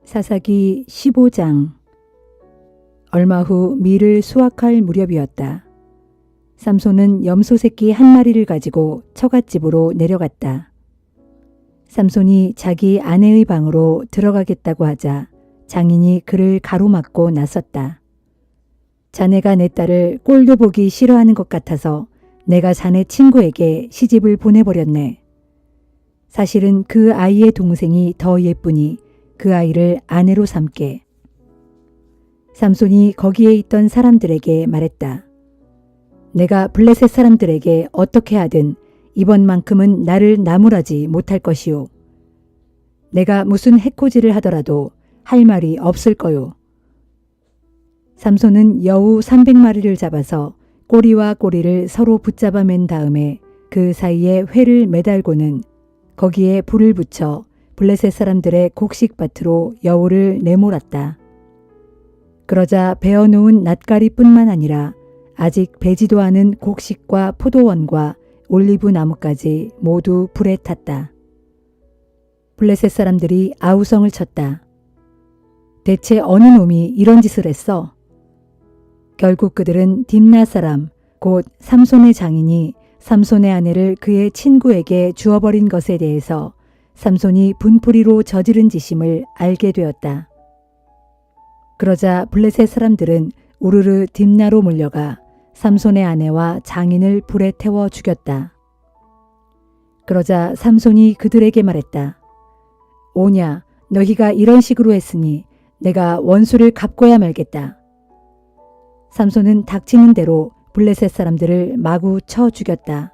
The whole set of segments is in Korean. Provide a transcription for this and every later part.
사사기 15장. 얼마 후 밀을 수확할 무렵이었다. 삼손은 염소 새끼 한 마리를 가지고 처갓집으로 내려갔다. 삼손이 자기 아내의 방으로 들어가겠다고 하자 장인이 그를 가로막고 나섰다. 자네가 내 딸을 꼴도 보기 싫어하는 것 같아서 내가 자네 친구에게 시집을 보내버렸네. 사실은 그 아이의 동생이 더 예쁘니 그 아이를 아내로 삼게. 삼손이 거기에 있던 사람들에게 말했다. 내가 블레셋 사람들에게 어떻게 하든 이번만큼은 나를 나무라지 못할 것이오. 내가 무슨 해코지를 하더라도 할 말이 없을 거요. 삼손은 여우 300마리를 잡아서 꼬리와 꼬리를 서로 붙잡아 맨 다음에 그 사이에 회를 매달고는 거기에 불을 붙여 블레셋 사람들의 곡식밭으로 여우를 내몰았다. 그러자 베어놓은 낫가리뿐만 아니라 아직 배지도 않은 곡식과 포도원과 올리브 나무까지 모두 불에 탔다. 블레셋 사람들이 아우성을 쳤다. 대체 어느 놈이 이런 짓을 했어? 결국 그들은 딥나 사람, 곧 삼손의 장인이 삼손의 아내를 그의 친구에게 주어버린 것에 대해서 삼손이 분풀이로 저지른 짓임을 알게 되었다. 그러자 블레셋 사람들은 우르르 딥나로 몰려가 삼손의 아내와 장인을 불에 태워 죽였다. 그러자 삼손이 그들에게 말했다. 오냐, 너희가 이런 식으로 했으니 내가 원수를 갚고야 말겠다. 삼손은 닥치는 대로 블레셋 사람들을 마구 쳐 죽였다.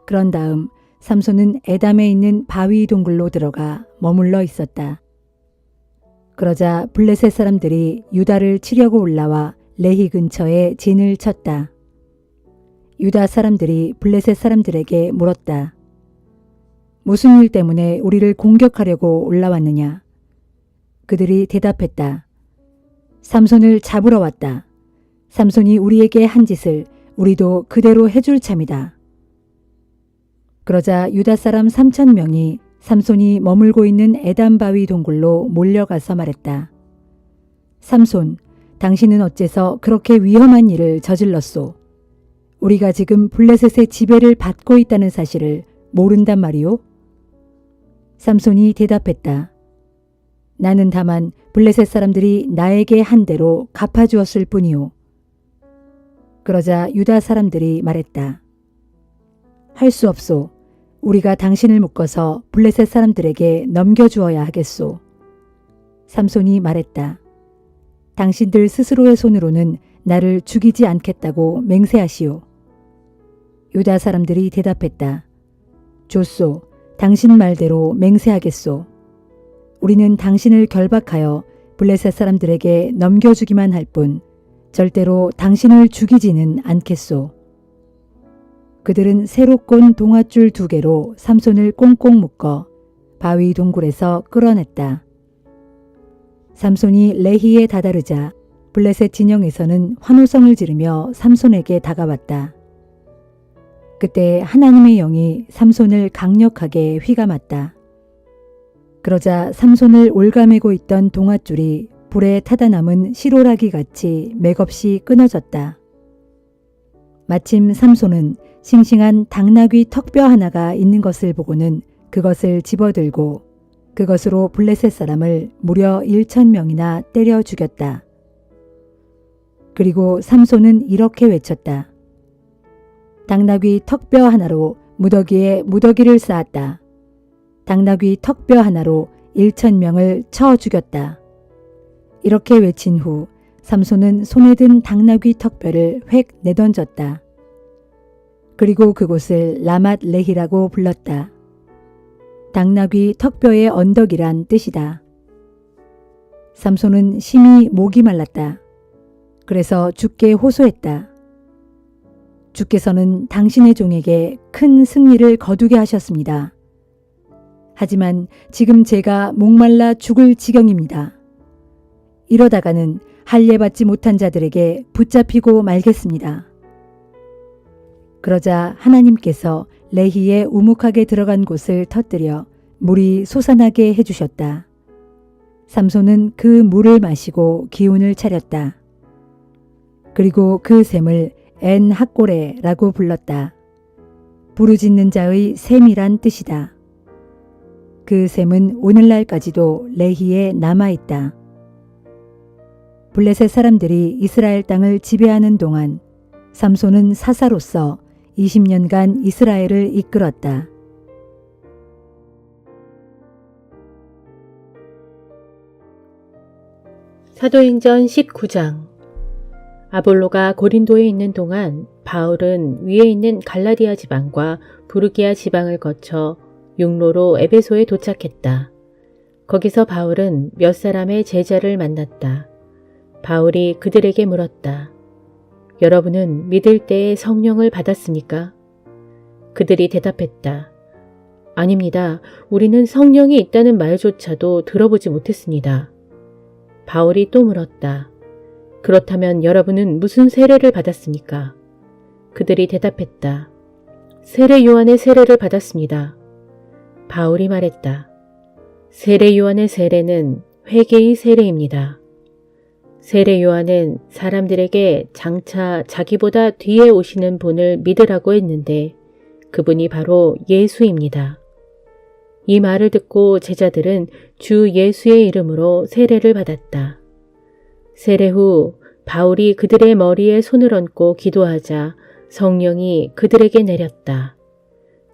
그런 다음 삼손은 에담에 있는 바위 동굴로 들어가 머물러 있었다. 그러자 블레셋 사람들이 유다를 치려고 올라와 레히 근처에 진을 쳤다. 유다 사람들이 블레셋 사람들에게 물었다. 무슨 일 때문에 우리를 공격하려고 올라왔느냐? 그들이 대답했다. 삼손을 잡으러 왔다. 삼손이 우리에게 한 짓을 우리도 그대로 해줄 참이다. 그러자 유다 사람 3,000명이 삼손이 머물고 있는 에담 바위 동굴로 몰려가서 말했다. 삼손, 당신은 어째서 그렇게 위험한 일을 저질렀소? 우리가 지금 블레셋의 지배를 받고 있다는 사실을 모른단 말이오? 삼손이 대답했다. 나는 다만 블레셋 사람들이 나에게 한 대로 갚아주었을 뿐이오. 그러자 유다 사람들이 말했다. 할 수 없소. 우리가 당신을 묶어서 블레셋 사람들에게 넘겨주어야 하겠소. 삼손이 말했다. 당신들 스스로의 손으로는 나를 죽이지 않겠다고 맹세하시오. 유다 사람들이 대답했다. 좋소. 당신 말대로 맹세하겠소. 우리는 당신을 결박하여 블레셋 사람들에게 넘겨주기만 할 뿐 절대로 당신을 죽이지는 않겠소. 그들은 새로 꼰 동아줄 2개로 삼손을 꽁꽁 묶어 바위 동굴에서 끌어냈다. 삼손이 레히에 다다르자 블레셋 진영에서는 환호성을 지르며 삼손에게 다가왔다. 그때 하나님의 영이 삼손을 강력하게 휘감았다. 그러자 삼손을 올가매고 있던 동아줄이 불에 타다 남은 시로라기 같이 맥없이 끊어졌다. 마침 삼손은 싱싱한 당나귀 턱뼈 하나가 있는 것을 보고는 그것을 집어들고 그것으로 블레셋 사람을 무려 1,000명이나 때려 죽였다. 그리고 삼손은 이렇게 외쳤다. 당나귀 턱뼈 하나로 무더기에 무더기를 쌓았다. 당나귀 턱뼈 하나로 1,000명을 쳐 죽였다. 이렇게 외친 후 삼손은 손에 든 당나귀 턱뼈를 획 내던졌다. 그리고 그곳을 라맛 레히라고 불렀다. 당나귀 턱뼈의 언덕이란 뜻이다. 삼손은 심히 목이 말랐다. 그래서 주께 호소했다. 주께서는 당신의 종에게 큰 승리를 거두게 하셨습니다. 하지만 지금 제가 목말라 죽을 지경입니다. 이러다가는 할례받지 못한 자들에게 붙잡히고 말겠습니다. 그러자 하나님께서 레히에 우묵하게 들어간 곳을 터뜨려 물이 솟아나게 해주셨다. 삼손은 그 물을 마시고 기운을 차렸다. 그리고 그 샘을 엔 학고레라고 불렀다. 부르짖는 자의 샘이란 뜻이다. 그 샘은 오늘날까지도 레히에 남아있다. 블레셋 사람들이 이스라엘 땅을 지배하는 동안 삼손은 사사로서 20년간 이스라엘을 이끌었다. 사도행전 19장. 아볼로가 고린도에 있는 동안 바울은 위에 있는 갈라디아 지방과 부르기아 지방을 거쳐 육로로 에베소에 도착했다. 거기서 바울은 몇 사람의 제자를 만났다. 바울이 그들에게 물었다. 여러분은 믿을 때에 성령을 받았습니까? 그들이 대답했다. 아닙니다. 우리는 성령이 있다는 말조차도 들어보지 못했습니다. 바울이 또 물었다. 그렇다면 여러분은 무슨 세례를 받았습니까? 그들이 대답했다. 세례 요한의 세례를 받았습니다. 바울이 말했다. 세례 요한의 세례는 회개의 세례입니다. 세례 요한은 사람들에게 장차 자기보다 뒤에 오시는 분을 믿으라고 했는데 그분이 바로 예수입니다. 이 말을 듣고 제자들은 주 예수의 이름으로 세례를 받았다. 세례 후 바울이 그들의 머리에 손을 얹고 기도하자 성령이 그들에게 내렸다.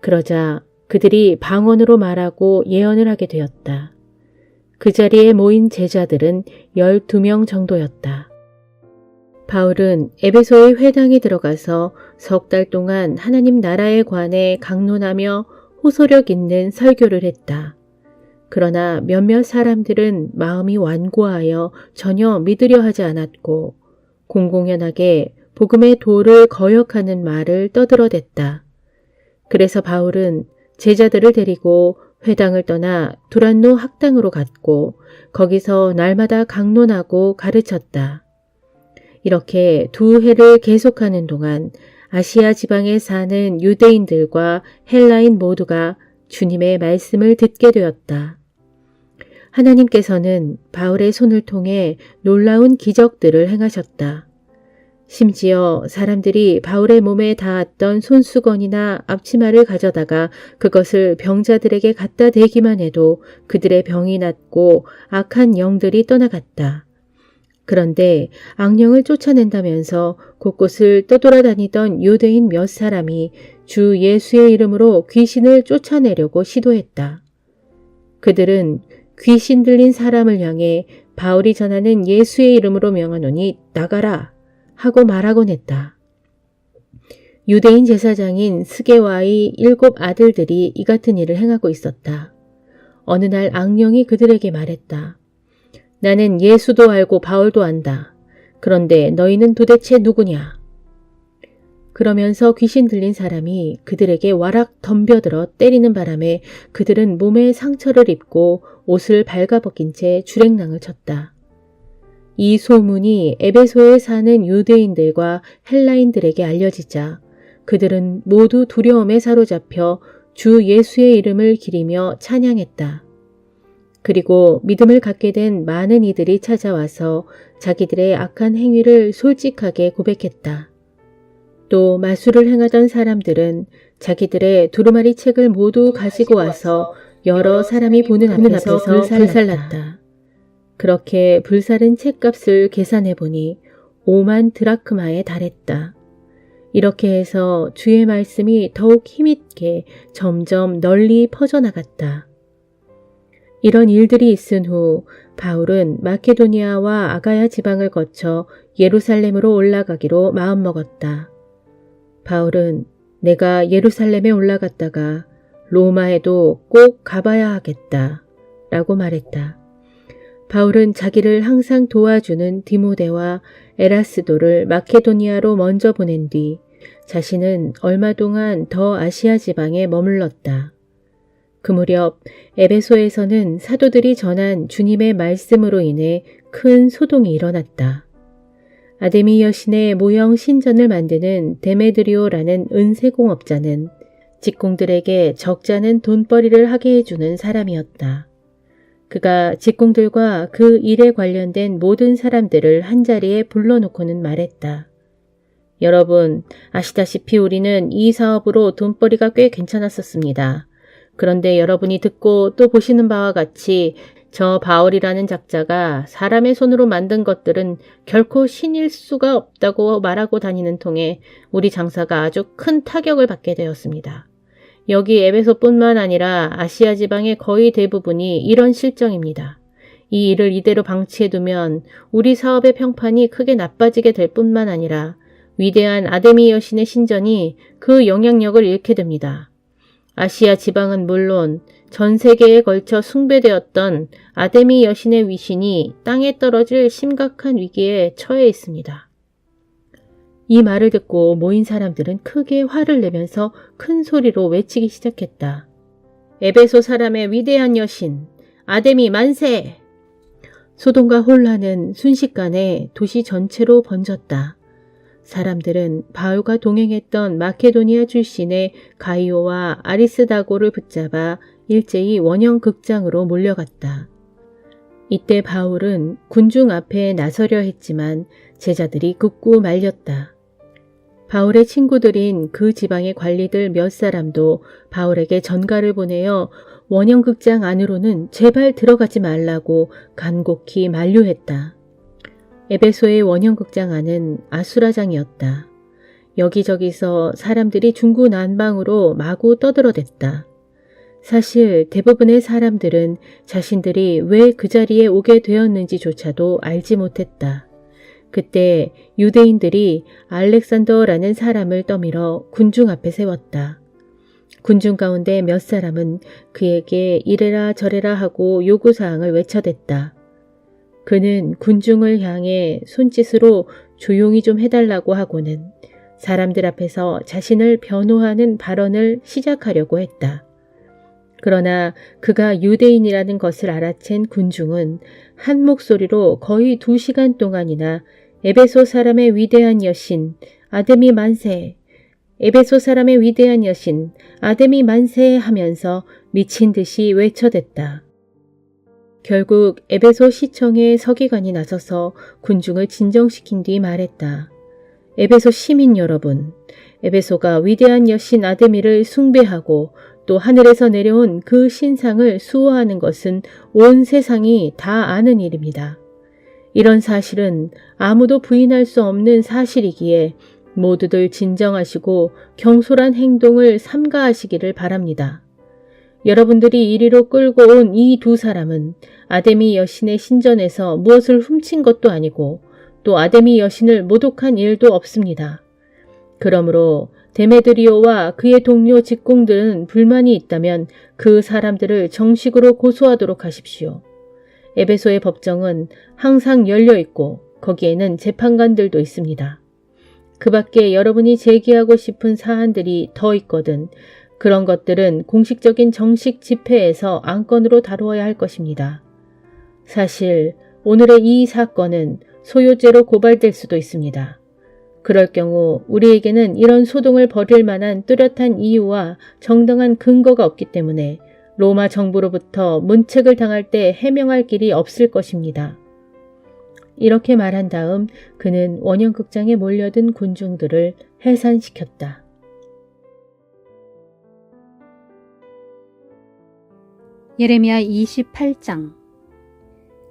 그러자 그들이 방언으로 말하고 예언을 하게 되었다. 그 자리에 모인 제자들은 12명 정도였다. 바울은 에베소의 회당에 들어가서 석 달 동안 하나님 나라에 관해 강론하며 호소력 있는 설교를 했다. 그러나 몇몇 사람들은 마음이 완고하여 전혀 믿으려 하지 않았고 공공연하게 복음의 도를 거역하는 말을 떠들어댔다. 그래서 바울은 제자들을 데리고 회당을 떠나 두란노 학당으로 갔고 거기서 날마다 강론하고 가르쳤다. 이렇게 2해를 계속하는 동안 아시아 지방에 사는 유대인들과 헬라인 모두가 주님의 말씀을 듣게 되었다. 하나님께서는 바울의 손을 통해 놀라운 기적들을 행하셨다. 심지어 사람들이 바울의 몸에 닿았던 손수건이나 앞치마를 가져다가 그것을 병자들에게 갖다 대기만 해도 그들의 병이 낫고 악한 영들이 떠나갔다. 그런데 악령을 쫓아낸다면서 곳곳을 떠돌아다니던 유대인 몇 사람이 주 예수의 이름으로 귀신을 쫓아내려고 시도했다. 그들은 귀신 들린 사람을 향해 바울이 전하는 예수의 이름으로 명하노니 나가라 하고 말하곤 했다. 유대인 제사장인 스게와의 7 아들들이 이 같은 일을 행하고 있었다. 어느 날 악령이 그들에게 말했다. 나는 예수도 알고 바울도 안다. 그런데 너희는 도대체 누구냐? 그러면서 귀신 들린 사람이 그들에게 와락 덤벼들어 때리는 바람에 그들은 몸에 상처를 입고 옷을 발가벗긴 채 주랭랑을 쳤다. 이 소문이 에베소에 사는 유대인들과 헬라인들에게 알려지자 그들은 모두 두려움에 사로잡혀 주 예수의 이름을 기리며 찬양했다. 그리고 믿음을 갖게 된 많은 이들이 찾아와서 자기들의 악한 행위를 솔직하게 고백했다. 또 마술을 행하던 사람들은 자기들의 두루마리 책을 모두 가지고 와서 여러 사람이 보는 앞에서 불살랐다. 그렇게 불살은 책값을 계산해 보니 5만 드라크마에 달했다. 이렇게 해서 주의 말씀이 더욱 힘있게 점점 널리 퍼져나갔다. 이런 일들이 있은 후 바울은 마케도니아와 아가야 지방을 거쳐 예루살렘으로 올라가기로 마음먹었다. 바울은 내가 예루살렘에 올라갔다가 로마에도 꼭 가봐야 하겠다 라고 말했다. 바울은 자기를 항상 도와주는 디모데와 에라스도를 마케도니아로 먼저 보낸 뒤 자신은 얼마 동안 더 아시아 지방에 머물렀다. 그 무렵 에베소에서는 사도들이 전한 주님의 말씀으로 인해 큰 소동이 일어났다. 아데미 여신의 모형 신전을 만드는 데메드리오라는 은세공업자는 직공들에게 적잖은 돈벌이를 하게 해주는 사람이었다. 그가 직공들과 그 일에 관련된 모든 사람들을 한자리에 불러놓고는 말했다. 여러분, 아시다시피 우리는 이 사업으로 돈벌이가 꽤 괜찮았었습니다. 그런데 여러분이 듣고 또 보시는 바와 같이 저 바울이라는 작자가 사람의 손으로 만든 것들은 결코 신일 수가 없다고 말하고 다니는 통에 우리 장사가 아주 큰 타격을 받게 되었습니다. 여기 에베소뿐만 아니라 아시아 지방의 거의 대부분이 이런 실정입니다. 이 일을 이대로 방치해두면 우리 사업의 평판이 크게 나빠지게 될 뿐만 아니라 위대한 아데미 여신의 신전이 그 영향력을 잃게 됩니다. 아시아 지방은 물론 전 세계에 걸쳐 숭배되었던 아데미 여신의 위신이 땅에 떨어질 심각한 위기에 처해 있습니다. 이 말을 듣고 모인 사람들은 크게 화를 내면서 큰 소리로 외치기 시작했다. 에베소 사람의 위대한 여신, 아데미 만세! 소동과 혼란은 순식간에 도시 전체로 번졌다. 사람들은 바울과 동행했던 마케도니아 출신의 가이오와 아리스다고를 붙잡아 일제히 원형 극장으로 몰려갔다. 이때 바울은 군중 앞에 나서려 했지만 제자들이 굳고 말렸다. 바울의 친구들인 그 지방의 관리들 몇 사람도 바울에게 전가를 보내어 원형 극장 안으로는 제발 들어가지 말라고 간곡히 만류했다. 에베소의 원형 극장 안은 아수라장이었다. 여기저기서 사람들이 중구난방으로 마구 떠들어댔다. 사실 대부분의 사람들은 자신들이 왜 그 자리에 오게 되었는지조차도 알지 못했다. 그때 유대인들이 알렉산더라는 사람을 떠밀어 군중 앞에 세웠다. 군중 가운데 몇 사람은 그에게 이래라 저래라 하고 요구사항을 외쳐댔다. 그는 군중을 향해 손짓으로 조용히 좀 해달라고 하고는 사람들 앞에서 자신을 변호하는 발언을 시작하려고 했다. 그러나 그가 유대인이라는 것을 알아챈 군중은 한 목소리로 거의 2시간 동안이나 에베소 사람의 위대한 여신 아데미 만세, 에베소 사람의 위대한 여신 아데미 만세 하면서 미친 듯이 외쳐댔다. 결국 에베소 시청의 서기관이 나서서 군중을 진정시킨 뒤 말했다. 에베소 시민 여러분, 에베소가 위대한 여신 아데미를 숭배하고 또 하늘에서 내려온 그 신상을 수호하는 것은 온 세상이 다 아는 일입니다. 이런 사실은 아무도 부인할 수 없는 사실이기에 모두들 진정하시고 경솔한 행동을 삼가하시기를 바랍니다. 여러분들이 이리로 끌고 온 이 2사람은 아데미 여신의 신전에서 무엇을 훔친 것도 아니고 또 아데미 여신을 모독한 일도 없습니다. 그러므로 데메드리오와 그의 동료 직공들은 불만이 있다면 그 사람들을 정식으로 고소하도록 하십시오. 에베소의 법정은 항상 열려 있고 거기에는 재판관들도 있습니다. 그 밖에 여러분이 제기하고 싶은 사안들이 더 있거든 그런 것들은 공식적인 정식 집회에서 안건으로 다루어야 할 것입니다. 사실 오늘의 이 사건은 소요죄로 고발될 수도 있습니다. 그럴 경우 우리에게는 이런 소동을 벌일 만한 뚜렷한 이유와 정당한 근거가 없기 때문에 로마 정부로부터 문책을 당할 때 해명할 길이 없을 것입니다. 이렇게 말한 다음 그는 원형극장에 몰려든 군중들을 해산시켰다. 예레미야 28장.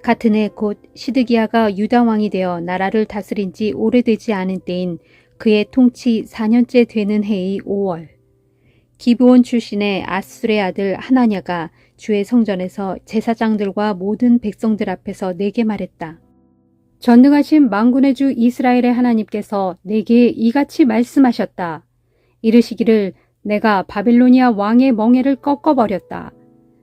같은 해 곧 시드기야가 유다 왕이 되어 나라를 다스린 지 오래되지 않은 때인 그의 통치 4년째 되는 해의 5월. 기브온 출신의 아술의 아들 하나냐가 주의 성전에서 제사장들과 모든 백성들 앞에서 내게 말했다. 전능하신 만군의 주 이스라엘의 하나님께서 내게 이같이 말씀하셨다. 이르시기를 내가 바빌로니아 왕의 멍에를 꺾어버렸다.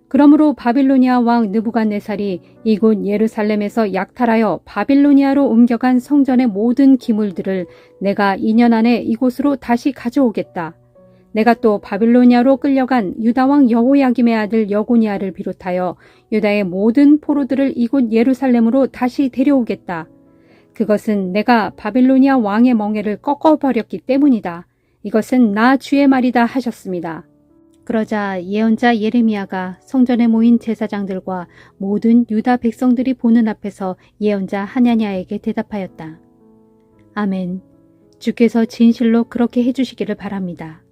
그러므로 바빌로니아 왕 느부갓네살이 이곳 예루살렘에서 약탈하여 바빌로니아로 옮겨간 성전의 모든 기물들을 내가 2년 안에 이곳으로 다시 가져오겠다. 내가 또 바빌로니아로 끌려간 유다 왕 여호야김의 아들 여고니아를 비롯하여 유다의 모든 포로들을 이곳 예루살렘으로 다시 데려오겠다. 그것은 내가 바빌로니아 왕의 멍에를 꺾어버렸기 때문이다. 이것은 나 주의 말이다 하셨습니다. 그러자 예언자 예레미야가 성전에 모인 제사장들과 모든 유다 백성들이 보는 앞에서 예언자 하냐냐에게 대답하였다. 아멘. 주께서 진실로 그렇게 해주시기를 바랍니다.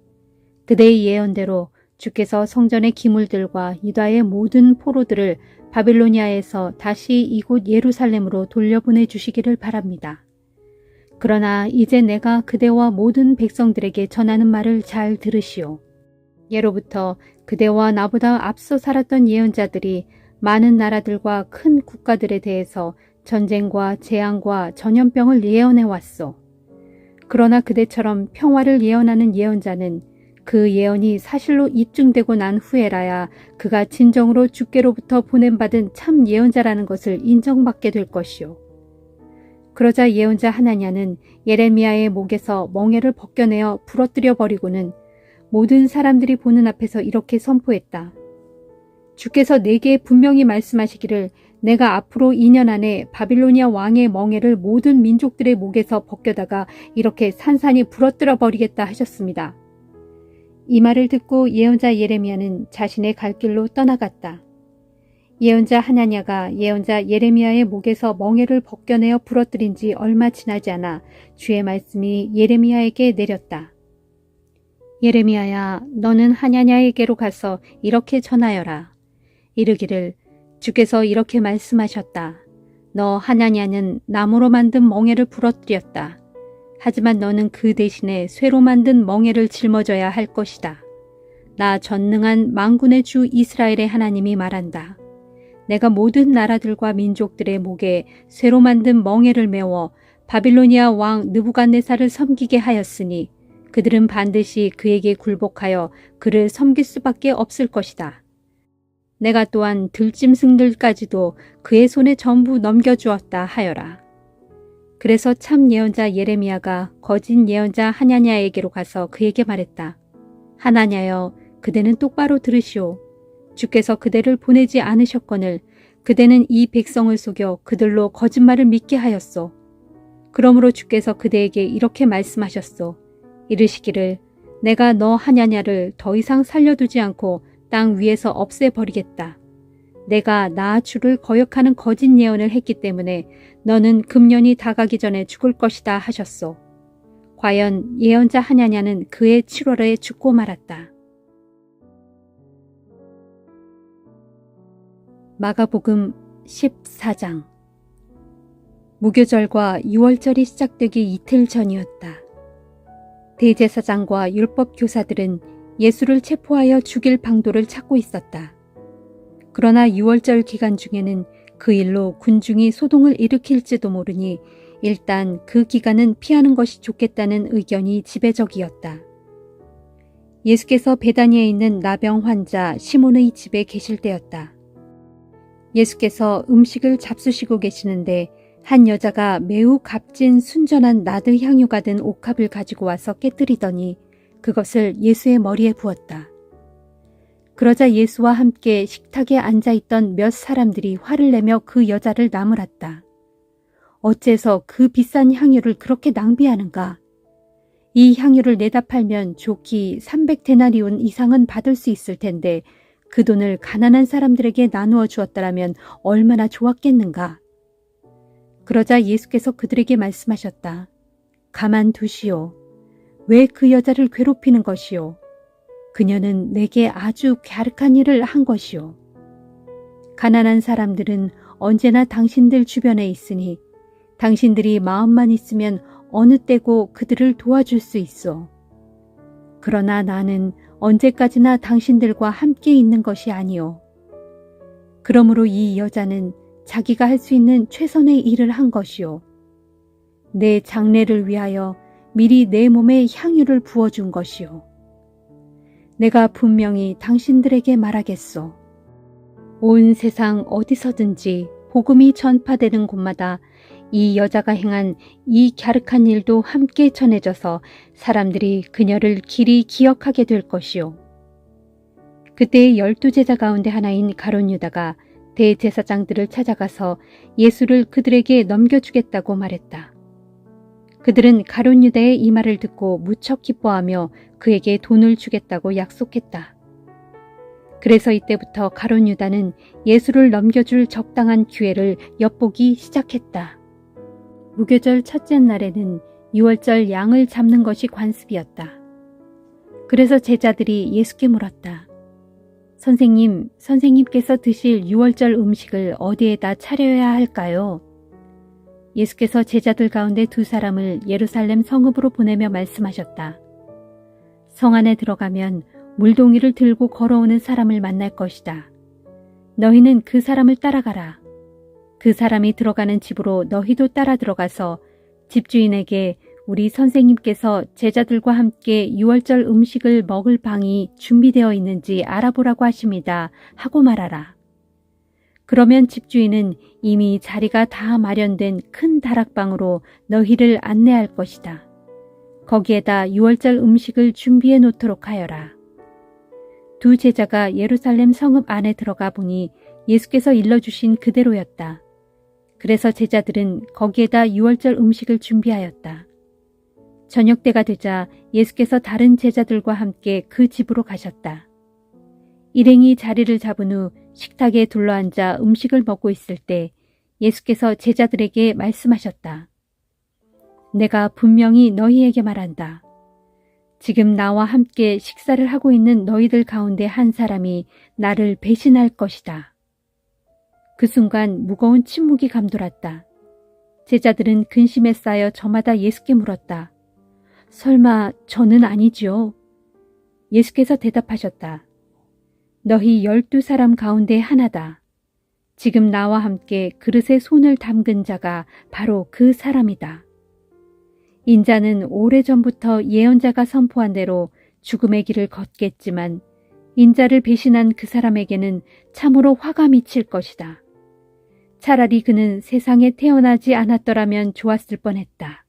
그대의 예언대로 주께서 성전의 기물들과 유다의 모든 포로들을 바빌로니아에서 다시 이곳 예루살렘으로 돌려보내 주시기를 바랍니다. 그러나 이제 내가 그대와 모든 백성들에게 전하는 말을 잘 들으시오. 예로부터 그대와 나보다 앞서 살았던 예언자들이 많은 나라들과 큰 국가들에 대해서 전쟁과 재앙과 전염병을 예언해 왔소. 그러나 그대처럼 평화를 예언하는 예언자는 그 예언이 사실로 입증되고 난 후에라야 그가 진정으로 주께로부터 보냄받은 참 예언자라는 것을 인정받게 될 것이오. 그러자 예언자 하나냐는 예레미야의 목에서 멍에를 벗겨내어 부러뜨려 버리고는 모든 사람들이 보는 앞에서 이렇게 선포했다. 주께서 내게 분명히 말씀하시기를 내가 앞으로 2년 안에 바빌로니아 왕의 멍에를 모든 민족들의 목에서 벗겨다가 이렇게 산산이 부러뜨려 버리겠다 하셨습니다. 이 말을 듣고 예언자 예레미야는 자신의 갈 길로 떠나갔다. 예언자 하나냐가 예언자 예레미야의 목에서 멍에를 벗겨내어 부러뜨린 지 얼마 지나지 않아 주의 말씀이 예레미야에게 내렸다. 예레미야야, 너는 하냐냐에게로 가서 이렇게 전하여라. 이르기를 주께서 이렇게 말씀하셨다. 너 하냐냐는 나무로 만든 멍에를 부러뜨렸다. 하지만 너는 그 대신에 쇠로 만든 멍에를 짊어져야 할 것이다. 나 전능한 만군의 주 이스라엘의 하나님이 말한다. 내가 모든 나라들과 민족들의 목에 쇠로 만든 멍에를 메워 바빌로니아 왕 느부갓네살을 섬기게 하였으니 그들은 반드시 그에게 굴복하여 그를 섬길 수밖에 없을 것이다. 내가 또한 들짐승들까지도 그의 손에 전부 넘겨주었다 하여라. 그래서 참 예언자 예레미야가 거짓 예언자 하냐냐에게로 가서 그에게 말했다. 하나냐여, 그대는 똑바로 들으시오. 주께서 그대를 보내지 않으셨거늘 그대는 이 백성을 속여 그들로 거짓말을 믿게 하였소. 그러므로 주께서 그대에게 이렇게 말씀하셨소. 이르시기를 내가 너 하냐냐를 더 이상 살려두지 않고 땅 위에서 없애버리겠다. 내가 나 주를 거역하는 거짓 예언을 했기 때문에 너는 금년이 다가기 전에 죽을 것이다 하셨소. 과연 예언자 하냐냐는 그의 7월에 죽고 말았다. 마가복음 14장. 무교절과 유월절이 시작되기 이틀 전이었다. 대제사장과 율법 교사들은 예수를 체포하여 죽일 방도를 찾고 있었다. 그러나 유월절 기간 중에는 그 일로 군중이 소동을 일으킬지도 모르니 일단 그 기간은 피하는 것이 좋겠다는 의견이 지배적이었다. 예수께서 베다니에 있는 나병 환자 시몬의 집에 계실 때였다. 예수께서 음식을 잡수시고 계시는데 한 여자가 매우 값진 순전한 나드 향유가 든 옥합을 가지고 와서 깨뜨리더니 그것을 예수의 머리에 부었다. 그러자 예수와 함께 식탁에 앉아있던 몇 사람들이 화를 내며 그 여자를 나무랐다. 어째서 그 비싼 향유를 그렇게 낭비하는가? 이 향유를 내다 팔면 좋기 300데나리온 이상은 받을 수 있을 텐데 그 돈을 가난한 사람들에게 나누어 주었더라면 얼마나 좋았겠는가? 그러자 예수께서 그들에게 말씀하셨다. 가만두시오. 왜 그 여자를 괴롭히는 것이오? 그녀는 내게 아주 갸륵한 일을 한 것이오. 가난한 사람들은 언제나 당신들 주변에 있으니 당신들이 마음만 있으면 어느 때고 그들을 도와줄 수 있어. 그러나 나는 언제까지나 당신들과 함께 있는 것이 아니오. 그러므로 이 여자는 자기가 할 수 있는 최선의 일을 한 것이오. 내 장례를 위하여 미리 내 몸에 향유를 부어준 것이오. 내가 분명히 당신들에게 말하겠소. 온 세상 어디서든지 복음이 전파되는 곳마다 이 여자가 행한 이 갸륵한 일도 함께 전해져서 사람들이 그녀를 길이 기억하게 될 것이오. 그때의 12제자 가운데 하나인 가룟 유다가 대제사장들을 찾아가서 예수를 그들에게 넘겨주겠다고 말했다. 그들은 가룟 유다의 이 말을 듣고 무척 기뻐하며 그에게 돈을 주겠다고 약속했다. 그래서 이때부터 가룟 유다는 예수를 넘겨줄 적당한 기회를 엿보기 시작했다. 무교절 첫째 날에는 유월절 양을 잡는 것이 관습이었다. 그래서 제자들이 예수께 물었다. 선생님, 선생님께서 드실 유월절 음식을 어디에다 차려야 할까요? 예수께서 제자들 가운데 2사람을 예루살렘 성읍으로 보내며 말씀하셨다. 성 안에 들어가면 물동이를 들고 걸어오는 사람을 만날 것이다. 너희는 그 사람을 따라가라. 그 사람이 들어가는 집으로 너희도 따라 들어가서 집주인에게 우리 선생님께서 제자들과 함께 유월절 음식을 먹을 방이 준비되어 있는지 알아보라고 하십니다. 하고 말하라. 그러면 집주인은 이미 자리가 다 마련된 큰 다락방으로 너희를 안내할 것이다. 거기에다 유월절 음식을 준비해 놓도록 하여라. 2 제자가 예루살렘 성읍 안에 들어가 보니 예수께서 일러주신 그대로였다. 그래서 제자들은 거기에다 유월절 음식을 준비하였다. 저녁 때가 되자 예수께서 다른 제자들과 함께 그 집으로 가셨다. 일행이 자리를 잡은 후 식탁에 둘러앉아 음식을 먹고 있을 때 예수께서 제자들에게 말씀하셨다. 내가 분명히 너희에게 말한다. 지금 나와 함께 식사를 하고 있는 너희들 가운데 한 사람이 나를 배신할 것이다. 그 순간 무거운 침묵이 감돌았다. 제자들은 근심에 쌓여 저마다 예수께 물었다. 설마 저는 아니지요? 예수께서 대답하셨다. 너희 12사람 가운데 하나다. 지금 나와 함께 그릇에 손을 담근 자가 바로 그 사람이다. 인자는 오래전부터 예언자가 선포한 대로 죽음의 길을 걷겠지만 인자를 배신한 그 사람에게는 참으로 화가 미칠 것이다. 차라리 그는 세상에 태어나지 않았더라면 좋았을 뻔했다.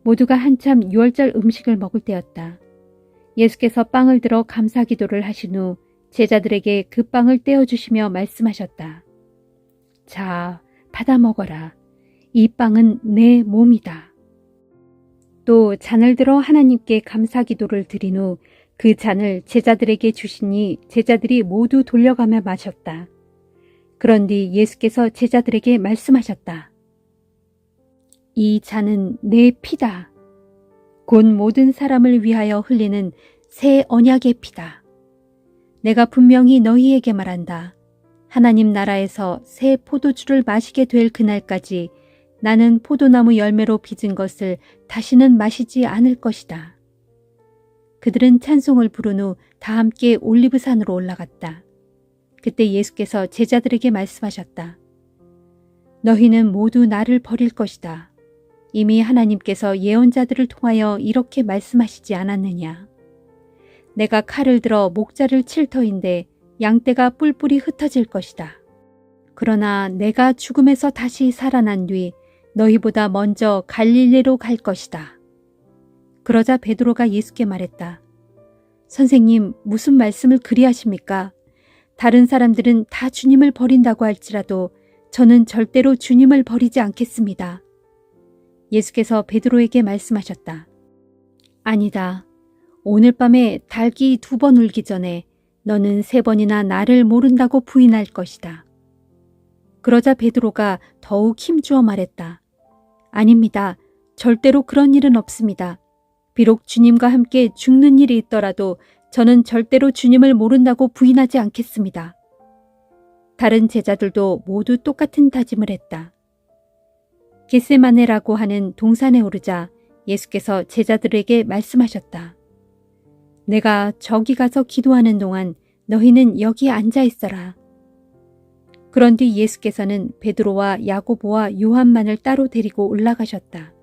모두가 한참 유월절 음식을 먹을 때였다. 예수께서 빵을 들어 감사기도를 하신 후 제자들에게 그 빵을 떼어주시며 말씀하셨다. 자, 받아 먹어라. 이 빵은 내 몸이다. 또 잔을 들어 하나님께 감사기도를 드린 후 그 잔을 제자들에게 주시니 제자들이 모두 돌려가며 마셨다. 그런 뒤 예수께서 제자들에게 말씀하셨다. 이 잔은 내 피다. 곧 모든 사람을 위하여 흘리는 새 언약의 피다. 내가 분명히 너희에게 말한다. 하나님 나라에서 새 포도주를 마시게 될 그날까지 나는 포도나무 열매로 빚은 것을 다시는 마시지 않을 것이다. 그들은 찬송을 부른 후 다 함께 올리브산으로 올라갔다. 그때 예수께서 제자들에게 말씀하셨다. 너희는 모두 나를 버릴 것이다. 이미 하나님께서 예언자들을 통하여 이렇게 말씀하시지 않았느냐. 내가 칼을 들어 목자를 칠 터인데 양떼가 뿔뿔이 흩어질 것이다. 그러나 내가 죽음에서 다시 살아난 뒤 너희보다 먼저 갈릴리로 갈 것이다. 그러자 베드로가 예수께 말했다. 선생님, 무슨 말씀을 그리 하십니까? 다른 사람들은 다 주님을 버린다고 할지라도 저는 절대로 주님을 버리지 않겠습니다. 예수께서 베드로에게 말씀하셨다. 아니다. 오늘 밤에 닭이 2번 울기 전에 너는 3번이나 나를 모른다고 부인할 것이다. 그러자 베드로가 더욱 힘주어 말했다. 아닙니다. 절대로 그런 일은 없습니다. 비록 주님과 함께 죽는 일이 있더라도 저는 절대로 주님을 모른다고 부인하지 않겠습니다. 다른 제자들도 모두 똑같은 다짐을 했다. 겟세마네라고 하는 동산에 오르자 예수께서 제자들에게 말씀하셨다. 내가 저기 가서 기도하는 동안 너희는 여기 앉아 있어라. 그런 뒤 예수께서는 베드로와 야고보와 요한만을 따로 데리고 올라가셨다.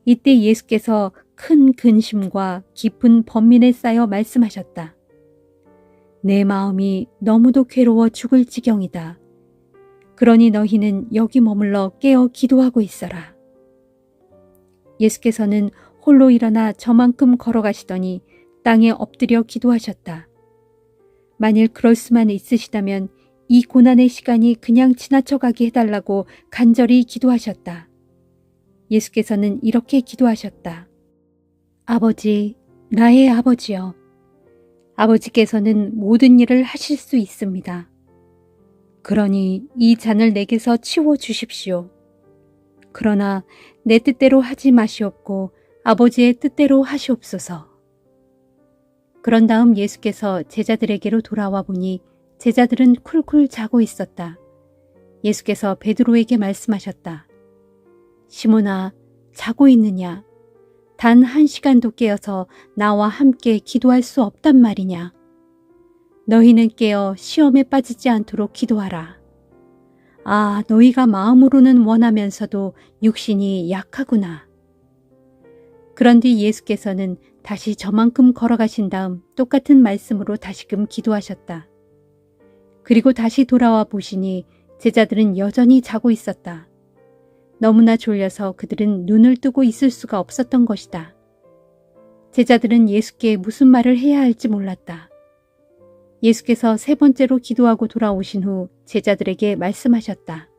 이때 예수께서 큰 근심과 깊은 번민에 쌓여 말씀하셨다. 내 마음이 너무도 괴로워 죽을 지경이다. 그러니 너희는 여기 머물러 깨어 기도하고 있어라. 예수께서는 홀로 일어나 저만큼 걸어가시더니 땅에 엎드려 기도하셨다. 만일 그럴 수만 있으시다면 이 고난의 시간이 그냥 지나쳐가게 해달라고 간절히 기도하셨다. 예수께서는 이렇게 기도하셨다. 아버지, 나의 아버지여, 아버지께서는 모든 일을 하실 수 있습니다. 그러니 이 잔을 내게서 치워 주십시오. 그러나 내 뜻대로 하지 마시옵고 아버지의 뜻대로 하시옵소서. 그런 다음 예수께서 제자들에게로 돌아와 보니 제자들은 쿨쿨 자고 있었다. 예수께서 베드로에게 말씀하셨다. 시몬아, 자고 있느냐? 단 1시간도 깨어서 나와 함께 기도할 수 없단 말이냐? 너희는 깨어 시험에 빠지지 않도록 기도하라. 아, 너희가 마음으로는 원하면서도 육신이 약하구나. 그런 뒤 예수께서는 다시 저만큼 걸어가신 다음 똑같은 말씀으로 다시금 기도하셨다. 그리고 다시 돌아와 보시니 제자들은 여전히 자고 있었다. 너무나 졸려서 그들은 눈을 뜨고 있을 수가 없었던 것이다. 제자들은 예수께 무슨 말을 해야 할지 몰랐다. 예수께서 3번째로 기도하고 돌아오신 후 제자들에게 말씀하셨다.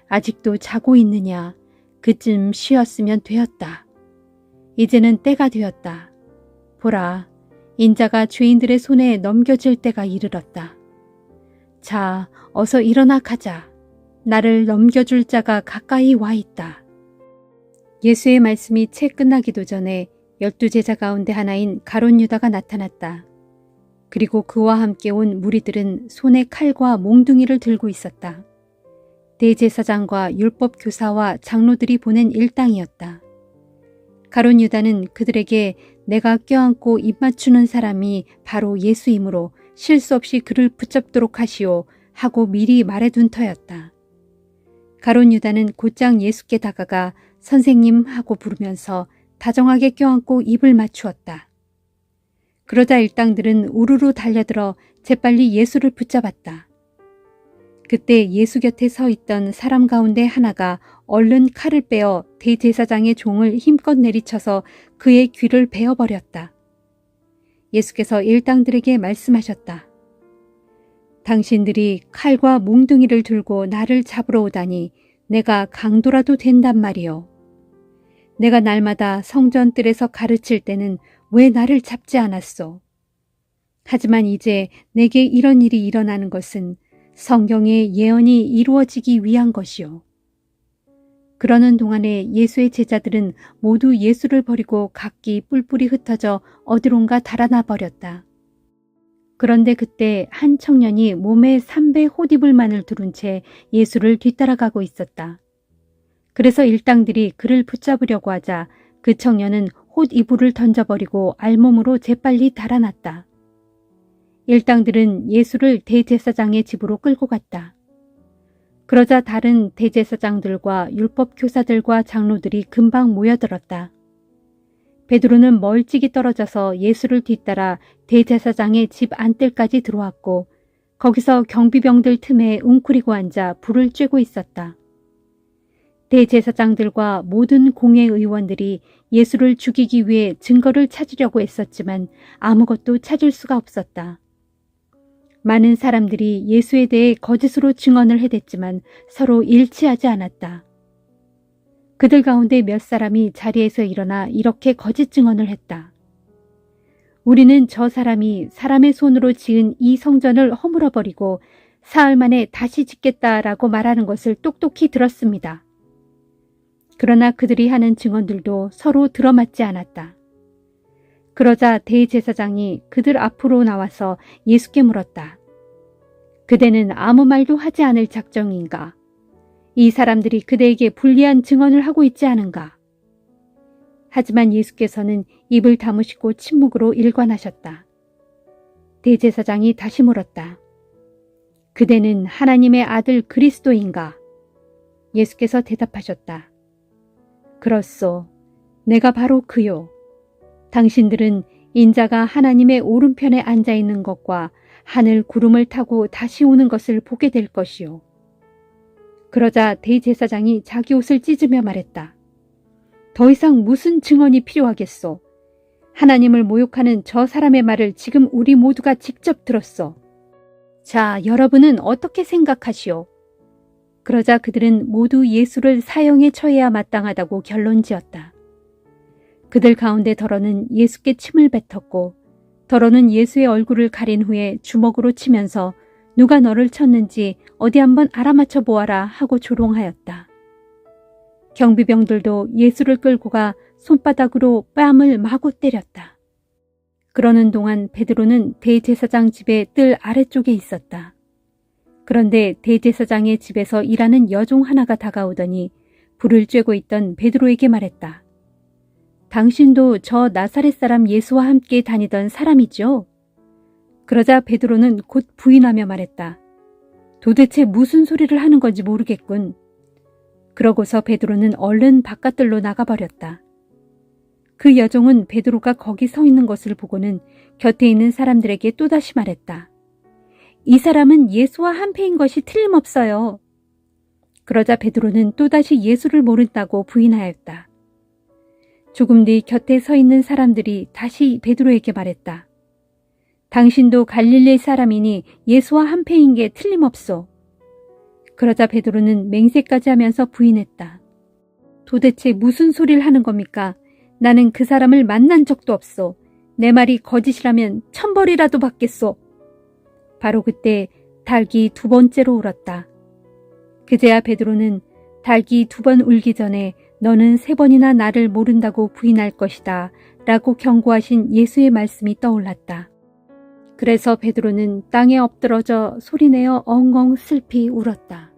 아직도 자고 있느냐? 그쯤 쉬었으면 되었다. 이제는 때가 되었다. 보라, 인자가 죄인들의 손에 넘겨질 때가 이르렀다. 자, 어서 일어나 가자. 나를 넘겨줄 자가 가까이 와 있다. 예수의 말씀이 채 끝나기도 전에 12제자 가운데 하나인 가룟 유다가 나타났다. 그리고 그와 함께 온 무리들은 손에 칼과 몽둥이를 들고 있었다. 대제사장과 율법 교사와 장로들이 보낸 일당이었다. 가룟 유다는 그들에게 내가 껴안고 입맞추는 사람이 바로 예수이므로 실수 없이 그를 붙잡도록 하시오 하고 미리 말해둔 터였다. 가룟 유다는 곧장 예수께 다가가 선생님 하고 부르면서 다정하게 껴안고 입을 맞추었다. 그러자 일당들은 우르르 달려들어 재빨리 예수를 붙잡았다. 그때 예수 곁에 서 있던 사람 가운데 하나가 얼른 칼을 빼어 대제사장의 종을 힘껏 내리쳐서 그의 귀를 베어버렸다. 예수께서 일당들에게 말씀하셨다. 당신들이 칼과 몽둥이를 들고 나를 잡으러 오다니 내가 강도라도 된단 말이요. 내가 날마다 성전 뜰에서 가르칠 때는 왜 나를 잡지 않았소? 하지만 이제 내게 이런 일이 일어나는 것은 성경의 예언이 이루어지기 위한 것이요. 그러는 동안에 예수의 제자들은 모두 예수를 버리고 각기 뿔뿔이 흩어져 어디론가 달아나 버렸다. 그런데 그때 한 청년이 몸에 3배 홑이불만을 두른 채 예수를 뒤따라가고 있었다. 그래서 일당들이 그를 붙잡으려고 하자 그 청년은 홑이불을 던져버리고 알몸으로 재빨리 달아났다. 일당들은 예수를 대제사장의 집으로 끌고 갔다. 그러자 다른 대제사장들과 율법 교사들과 장로들이 금방 모여들었다. 베드로는 멀찍이 떨어져서 예수를 뒤따라 대제사장의 집 안뜰까지 들어왔고 거기서 경비병들 틈에 웅크리고 앉아 불을 쬐고 있었다. 대제사장들과 모든 공회의원들이 예수를 죽이기 위해 증거를 찾으려고 애썼지만 아무것도 찾을 수가 없었다. 많은 사람들이 예수에 대해 거짓으로 증언을 해댔지만 서로 일치하지 않았다. 그들 가운데 몇 사람이 자리에서 일어나 이렇게 거짓 증언을 했다. 우리는 저 사람이 사람의 손으로 지은 이 성전을 허물어버리고 사흘 만에 다시 짓겠다라고 말하는 것을 똑똑히 들었습니다. 그러나 그들이 하는 증언들도 서로 들어맞지 않았다. 그러자 대제사장이 그들 앞으로 나와서 예수께 물었다. 그대는 아무 말도 하지 않을 작정인가? 이 사람들이 그대에게 불리한 증언을 하고 있지 않은가? 하지만 예수께서는 입을 다무시고 침묵으로 일관하셨다. 대제사장이 다시 물었다. 그대는 하나님의 아들 그리스도인가? 예수께서 대답하셨다. 그렇소. 내가 바로 그요. 당신들은 인자가 하나님의 오른편에 앉아 있는 것과 하늘 구름을 타고 다시 오는 것을 보게 될 것이요. 그러자 대제사장이 자기 옷을 찢으며 말했다. 더 이상 무슨 증언이 필요하겠소? 하나님을 모욕하는 저 사람의 말을 지금 우리 모두가 직접 들었소. 자, 여러분은 어떻게 생각하시오? 그러자 그들은 모두 예수를 사형에 처해야 마땅하다고 결론지었다. 그들 가운데 더러는 예수께 침을 뱉었고 더러는 예수의 얼굴을 가린 후에 주먹으로 치면서 누가 너를 쳤는지 어디 한번 알아맞혀 보아라 하고 조롱하였다. 경비병들도 예수를 끌고 가 손바닥으로 뺨을 마구 때렸다. 그러는 동안 베드로는 대제사장 집의 뜰 아래쪽에 있었다. 그런데 대제사장의 집에서 일하는 여종 하나가 다가오더니 불을 쬐고 있던 베드로에게 말했다. 당신도 저 나사렛 사람 예수와 함께 다니던 사람이죠? 그러자 베드로는 곧 부인하며 말했다. 도대체 무슨 소리를 하는 건지 모르겠군. 그러고서 베드로는 얼른 바깥들로 나가버렸다. 그 여종은 베드로가 거기 서 있는 것을 보고는 곁에 있는 사람들에게 또다시 말했다. 이 사람은 예수와 한패인 것이 틀림없어요. 그러자 베드로는 또다시 예수를 모른다고 부인하였다. 조금 뒤 곁에 서 있는 사람들이 다시 베드로에게 말했다. 당신도 갈릴리 사람이니 예수와 한패인 게 틀림없소. 그러자 베드로는 맹세까지 하면서 부인했다. 도대체 무슨 소리를 하는 겁니까? 나는 그 사람을 만난 적도 없소. 내 말이 거짓이라면 천벌이라도 받겠소. 바로 그때 닭이 2번째로 울었다. 그제야 베드로는 닭이 2번 울기 전에 너는 3번이나 나를 모른다고 부인할 것이다 라고 경고하신 예수의 말씀이 떠올랐다. 그래서 베드로는 땅에 엎드러져 소리내어 엉엉 슬피 울었다.